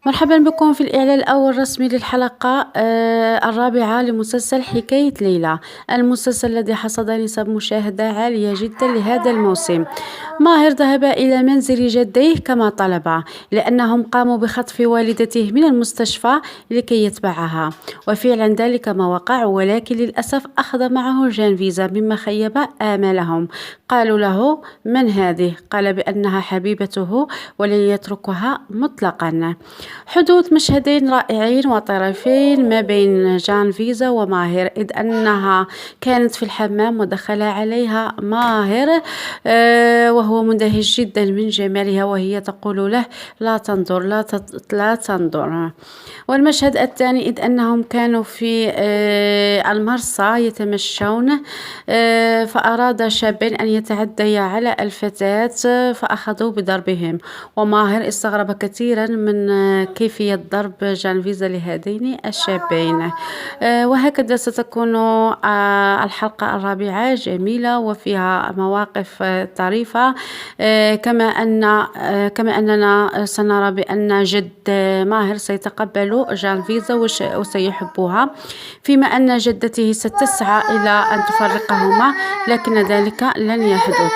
مرحبا بكم في الإعلان الأول الرسمي للحلقة الرابعة لمسلسل حكاية ليلى. المسلسل الذي حصد نسب مشاهدة عالية جدا لهذا الموسم. ماهر ذهب إلى منزل جديه كما طلب، لأنهم قاموا بخطف والدته من المستشفى لكي يتبعها، وفعلا ذلك ما وقع، ولكن للأسف أخذ معه جانفيزا مما خيب آمالهم. قالوا له: من هذه؟ قال بأنها حبيبته ولن يتركها مطلقا. حدوث مشهدين رائعين وطريفين ما بين جانفيزا وماهر، إذ أنها كانت في الحمام ودخل عليها ماهر وهو مندهش جدا من جمالها، وهي تقول له: لا تنظر، لا تنظر. والمشهد الثاني إذ أنهم كانوا في المرصى يتمشون، فأراد شابين أن يتعديا على الفتاة فأخذوا بضربهم، وماهر استغرب كثيرا من كيفية ضرب جانفيزا لهذين الشابين. وهكذا ستكون الحلقة الرابعة جميلة وفيها مواقف طريفة، كما أننا سنرى بأن جد ماهر سيتقبل جانفيزا وسيحبها، فيما أن جدته ستسعى إلى أن تفرقهما، لكن ذلك لن يحدث.